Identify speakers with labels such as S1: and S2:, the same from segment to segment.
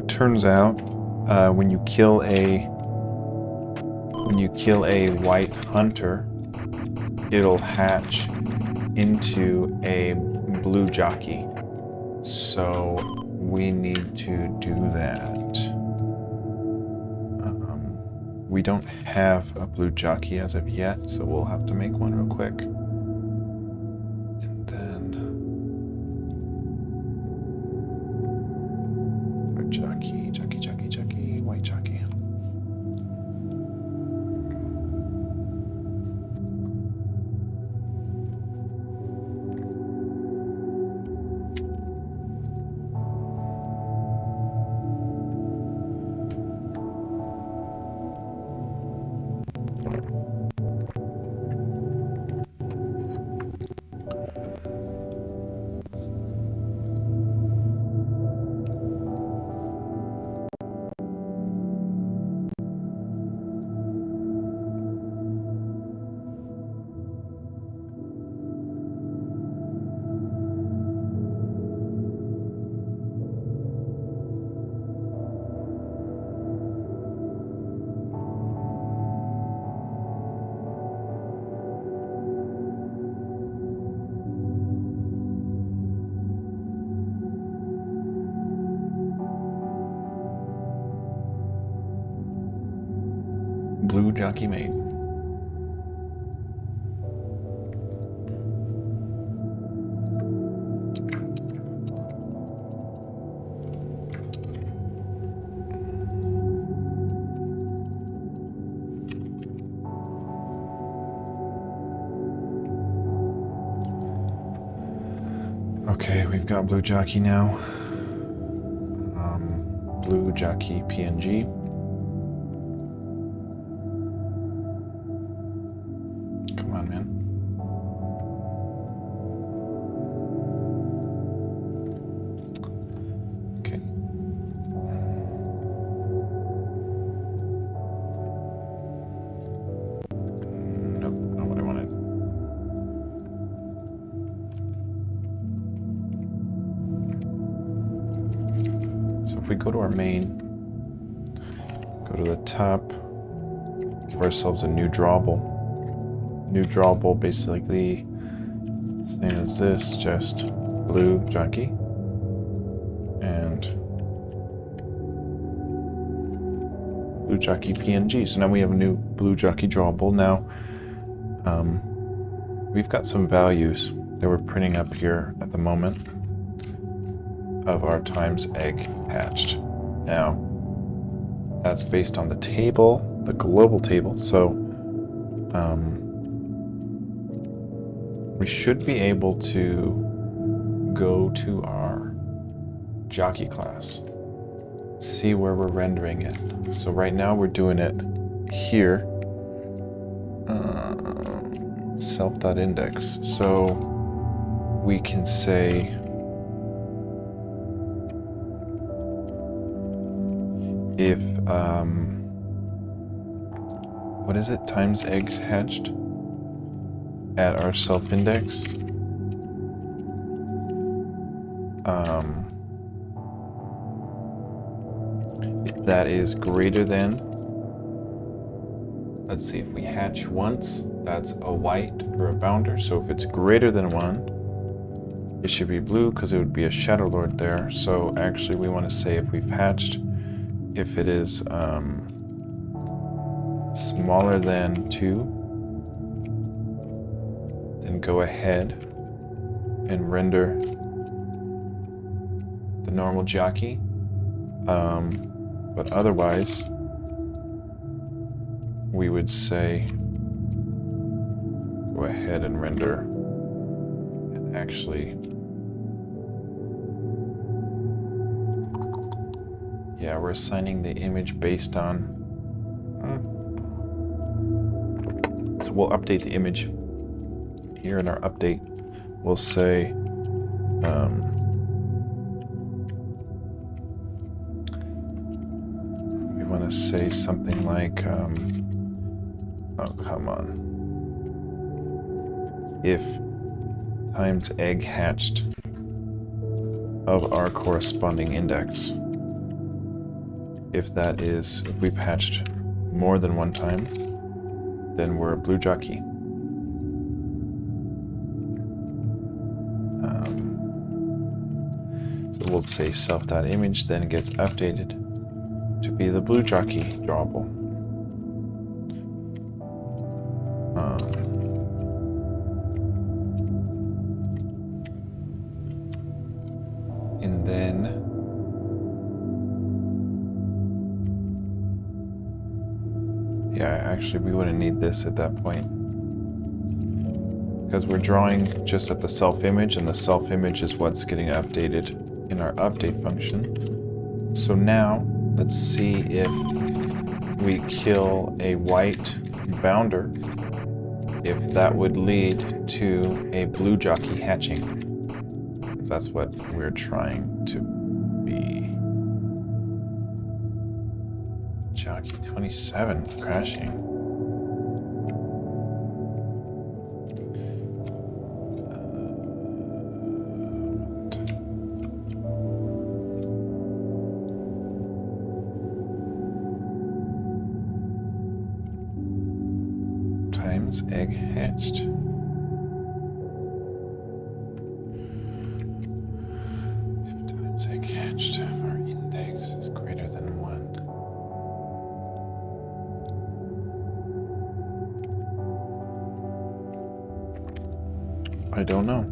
S1: it turns out, when you kill a white hunter, it'll hatch into a blue jockey. So we need to do that. We don't have a blue jockey as of yet, so we'll have to make one real quick. And then our jockey, white jockey. Blue jockey made. Okay, we've got blue jockey now. Blue jockey PNG. If we go to our main, go to the top, give ourselves a new drawable. New drawable basically same as this, just blue jockey and blue jockey PNG. So now we have a new blue jockey drawable. Now we've got some values that we're printing up here at the moment of our times egg hatched. Now, that's based on the table, the global table, so we should be able to go to our jockey class, see where we're rendering it. So right now we're doing it here, self.index. So we can say if, what is it, times eggs hatched at our self-index, if that is greater than, let's see, if we hatch once, that's a white for a bounder, so if it's greater than 1, it should be blue because it would be a Shadow Lord there. So actually we want to say if we've hatched, if it is smaller than 2, then go ahead and render the normal jockey. But otherwise, we would say go ahead and render and actually, yeah, we're assigning the image based on, so we'll update the image here in our update. We'll say we want to say something like oh, come on, if times egg hatched of our corresponding index. If we patched more than one time, then we're a blue jockey. So we'll say self.image then gets updated to be the blue jockey drawable. And then yeah, actually we wouldn't need this at that point, because we're drawing just at the self image, and the self image is what's getting updated in our update function. So now let's see if we kill a white bounder, if that would lead to a blue jockey hatching. Because that's what we're trying to be. Jockey 27 crashing. Times egg hatched. If times egg hatched, if our index is greater than 1. I don't know.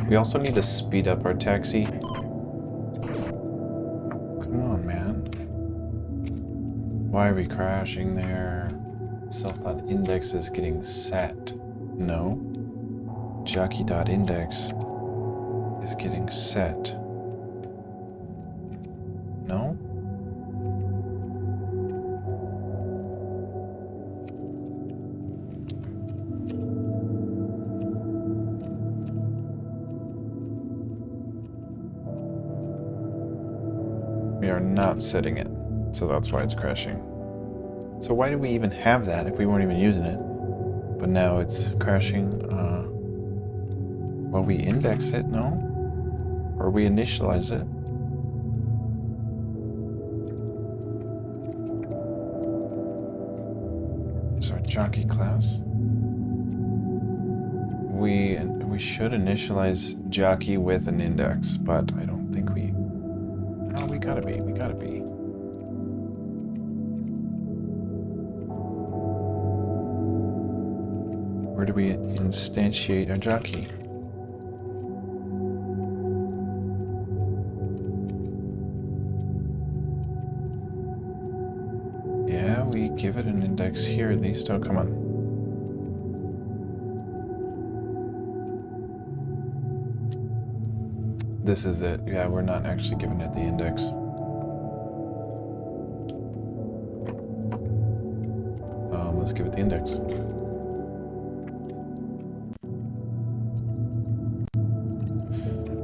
S1: We also need to speed up our taxi. Come on, man. Why are we crashing there? Self.index is getting set. No. Jockey.index is getting set. No? We are not setting it, so that's why it's crashing. So why do we even have that if we weren't even using it? But now it's crashing. Well, we index it, no? Or we initialize it. It's our jockey class. We should initialize jockey with an index, but I don't think we... No, we gotta be. Where do we instantiate our jockey? Yeah, we give it an index here at least. Oh, come on. This is it. Yeah, we're not actually giving it the index. Let's give it the index.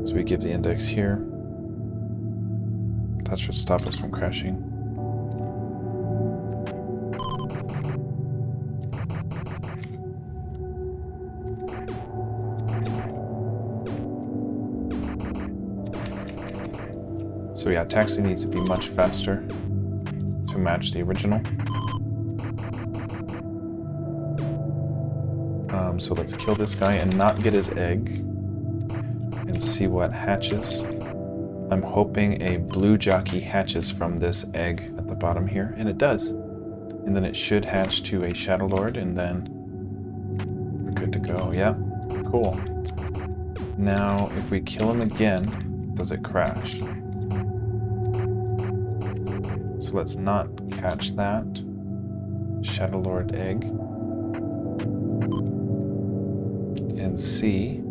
S1: So we give the index here. That should stop us from crashing. So yeah, taxi needs to be much faster to match the original. So let's kill this guy and not get his egg and see what hatches. I'm hoping a blue jockey hatches from this egg at the bottom here, and it does. And then it should hatch to a Shadow Lord, and then we're good to go. Yeah, cool. Now, if we kill him again, does it crash? So let's not catch that Shadow Lord egg. And see.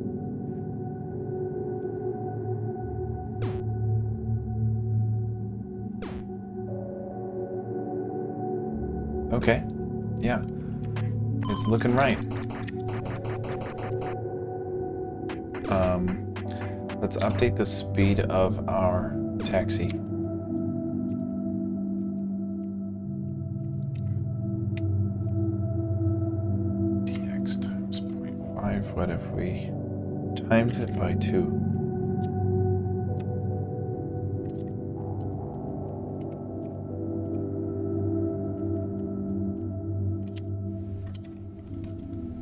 S1: Okay, yeah, it's looking right. Let's update the speed of our taxi. 5. What if we times it by 2?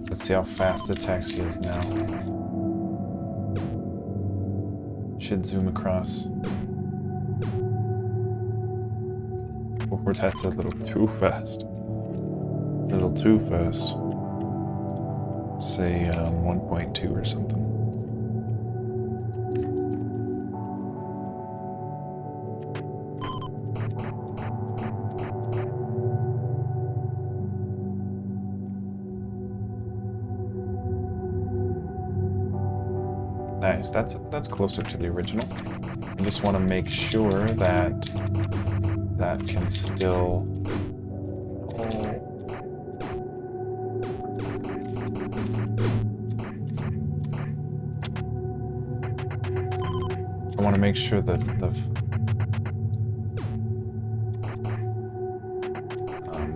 S1: Let's see how fast the taxi is now. Should zoom across. Or that's a little too fast. A little too fast. Say 1.2 or something. Nice, that's closer to the original. I just want to make sure that that can still... I want to make sure that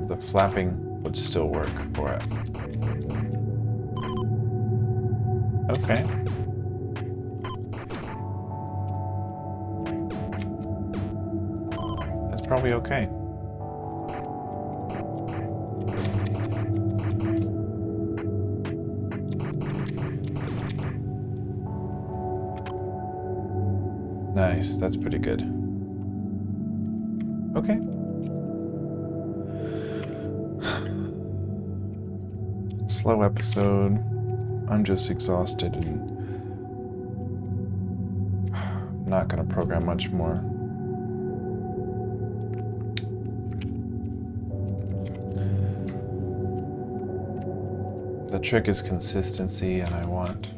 S1: the flapping would still work for it. Okay. That's probably okay. Nice, that's pretty good. Okay. Slow episode. I'm just exhausted and not gonna program much more. The trick is consistency, and I want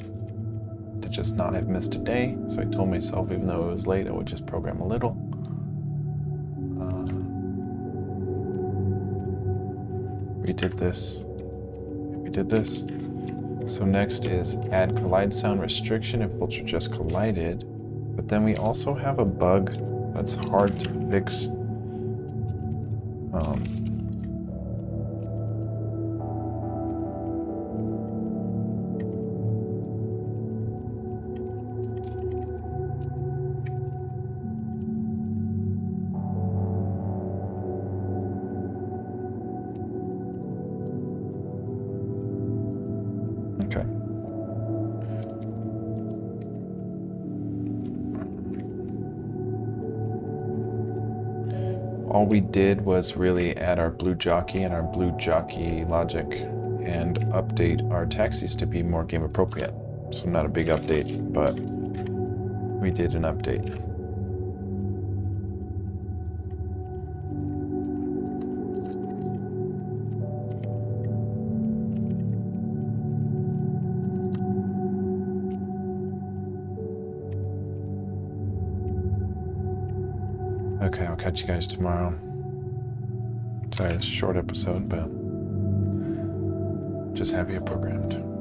S1: to just not have missed a day. So I told myself, even though it was late, I would just program a little. We did this. We did this. So next is add collide sound restriction if bolts are just collided. But then we also have a bug that's hard to fix. Okay. All we did was really add our blue jockey and our blue jockey logic and update our taxis to be more game appropriate. So not a big update, but we did an update. Okay, I'll catch you guys tomorrow. Sorry, it's a short episode, but just happy I programmed.